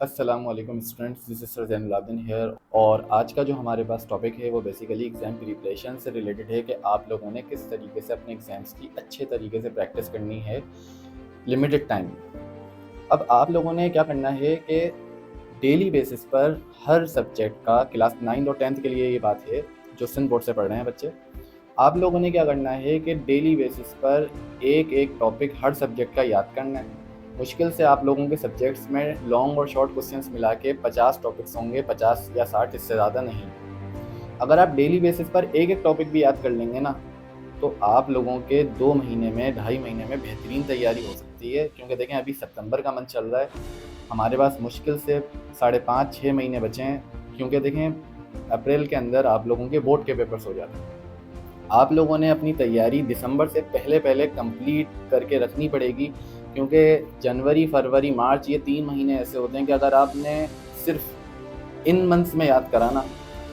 अस्सलाम वालेकुम students, this is sir Zainulabdeen here. और आज का जो हमारे पास टॉपिक है वो बेसिकली एग्ज़ाम प्रिपरेशन से रिलेटेड है कि आप लोगों ने किस तरीके से अपने एग्ज़ाम्स की अच्छे तरीके से प्रैक्टिस करनी है लिमिटेड टाइम में। अब आप लोगों ने क्या करना है कि डेली बेसिस पर हर सब्जेक्ट का क्लास 9 और 10th के लिए ये बात है जो सिंध बोर्ड से पढ़ रहे हैं बच्चे, आप लोगों ने क्या करना है कि डेली बेसिस पर एक एक टॉपिक हर सब्जेक्ट का याद करना है। मुश्किल से आप लोगों के सब्जेक्ट्स में लॉन्ग और शॉर्ट क्वेश्चंस मिला के 50 टॉपिक्स होंगे, 50 या 60, इससे ज़्यादा नहीं। अगर आप डेली बेसिस पर एक एक टॉपिक भी याद कर लेंगे ना, तो आप लोगों के 2 महीने में, 2.5 महीने में बेहतरीन तैयारी हो सकती है। क्योंकि देखें, अभी सितंबर का मंथ चल रहा है, हमारे पास मुश्किल से 5.5-6 महीने बचे हैं। क्योंकि देखें, अप्रैल के अंदर आप लोगों के बोर्ड के पेपर्स हो जाते हैं। आप लोगों ने अपनी तैयारी दिसंबर से पहले पहले कंप्लीट करके रखनी पड़ेगी। क्योंकि जनवरी, फरवरी, मार्च, ये 3 महीने ऐसे होते हैं कि अगर आपने सिर्फ इन मंथ्स में याद करा ना,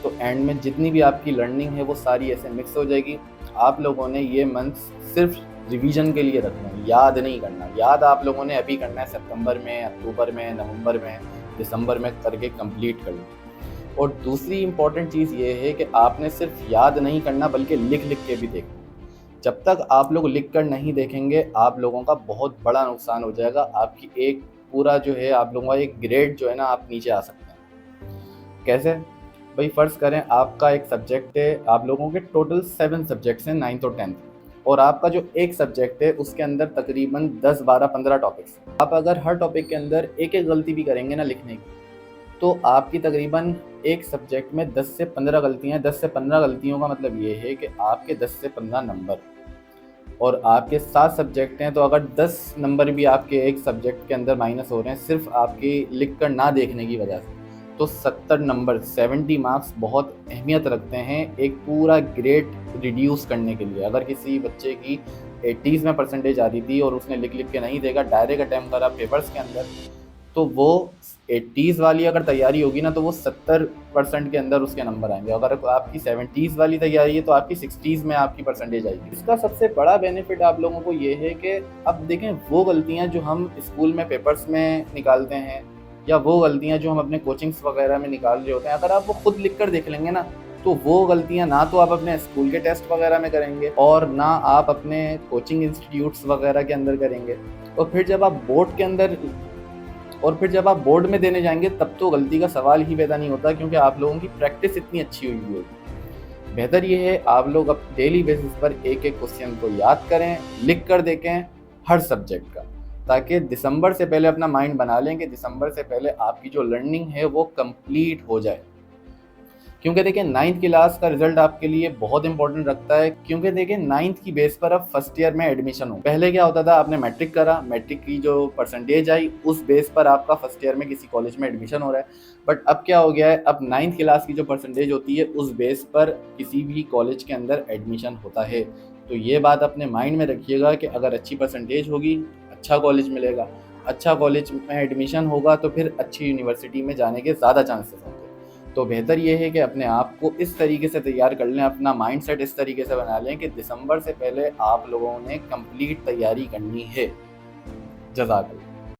तो एंड में जितनी भी आपकी लर्निंग है वो सारी ऐसे मिक्स हो जाएगी। आप लोगों ने ये मंथ्स सिर्फ रिवीजन के लिए रखना है, याद नहीं करना। याद आप लोगों ने अभी करना है, सितंबर में, अक्टूबर में, नवंबर में, दिसंबर में करके कंप्लीट कर लो। और दूसरी इम्पॉर्टेंट चीज़ ये है कि आपने सिर्फ याद नहीं करना बल्कि लिख लिख के भी देखना। जब तक आप लोग लिख कर नहीं देखेंगे, आप लोगों का बहुत बड़ा नुकसान हो जाएगा। आपकी एक पूरा जो है, आप लोगों का एक ग्रेड जो है ना, आप नीचे आ सकते हैं। कैसे भाई? फ़र्ज़ करें आपका एक सब्जेक्ट है, आप लोगों के टोटल 7 सब्जेक्ट्स हैं 9th और 10th, और आपका जो एक सब्जेक्ट है उसके अंदर तकरीबन 10, 12, 15 टॉपिक्स। आप अगर हर टॉपिक के अंदर एक एक गलती भी करेंगे ना लिखने की, तो आपकी तकरीबन एक सब्जेक्ट में 10 से 15 गलतियाँ। 10 से 15 गलतियों का मतलब ये है कि आपके 10 से 15 नंबर, और आपके 7 सब्जेक्ट हैं, तो अगर 10 नंबर भी आपके एक सब्जेक्ट के अंदर माइनस हो रहे हैं सिर्फ आपकी लिख कर ना देखने की वजह से, तो 70 नंबर, 70 मार्क्स बहुत अहमियत रखते हैं एक पूरा ग्रेड रिड्यूस करने के लिए। अगर किसी बच्चे की 80s में परसेंटेज आ रही थी और उसने लिख लिख के नहीं देखा, डायरेक्ट अटैम्प्ट करा पेपर्स के अंदर, तो वो 80s वाली अगर तैयारी होगी ना, तो वो 70% के अंदर उसके नंबर आएंगे। अगर आपकी 70s वाली तैयारी है तो आपकी 60s में आपकी परसेंटेज आएगी। इसका सबसे बड़ा बेनिफिट आप लोगों को ये है कि अब देखें, वो गलतियां जो हम स्कूल में पेपर्स में निकालते हैं, या वो गलतियां जो हम अपने कोचिंग्स वगैरह में निकाल रहे होते हैं, अगर आप वो खुद लिख कर देख लेंगे ना, तो वो गलतियां ना तो आप अपने स्कूल के टेस्ट वगैरह में करेंगे और ना आप अपने कोचिंग इंस्टीट्यूट्स वगैरह के अंदर करेंगे। और फिर जब आप बोर्ड में देने जाएंगे, तब तो गलती का सवाल ही पैदा नहीं होता, क्योंकि आप लोगों की प्रैक्टिस इतनी अच्छी हुई होगी। बेहतर ये है आप लोग अब डेली बेसिस पर एक एक क्वेश्चन को याद करें, लिख कर देखें हर सब्जेक्ट का, ताकि दिसंबर से पहले अपना माइंड बना लें कि दिसंबर से पहले आपकी जो लर्निंग है वो कंप्लीट हो जाए। क्योंकि देखिए, 9th क्लास का रिजल्ट आपके लिए बहुत इंपॉर्टेंट रखता है। क्योंकि देखिए, 9th की बेस पर अब फर्स्ट ईयर में एडमिशन हो। पहले क्या होता था, आपने मैट्रिक करा, मैट्रिक की जो परसेंटेज आई उस बेस पर आपका फर्स्ट ईयर में किसी कॉलेज में एडमिशन हो रहा है। बट अब क्या हो गया है, अब 9th क्लास की जो परसेंटेज होती है उस बेस पर किसी भी कॉलेज के अंदर एडमिशन होता है। तो ये बात अपने माइंड में रखिएगा कि अगर अच्छी परसेंटेज होगी, अच्छा कॉलेज मिलेगा, अच्छा कॉलेज में एडमिशन होगा, तो फिर अच्छी यूनिवर्सिटी में जाने के ज़्यादा चांसेस होंगे। तो बेहतर ये है कि अपने आप को इस तरीके से तैयार कर लें, अपना माइंडसेट इस तरीके से बना लें कि दिसंबर से पहले आप लोगों ने कंप्लीट तैयारी करनी है। जज़ाकल्लाह।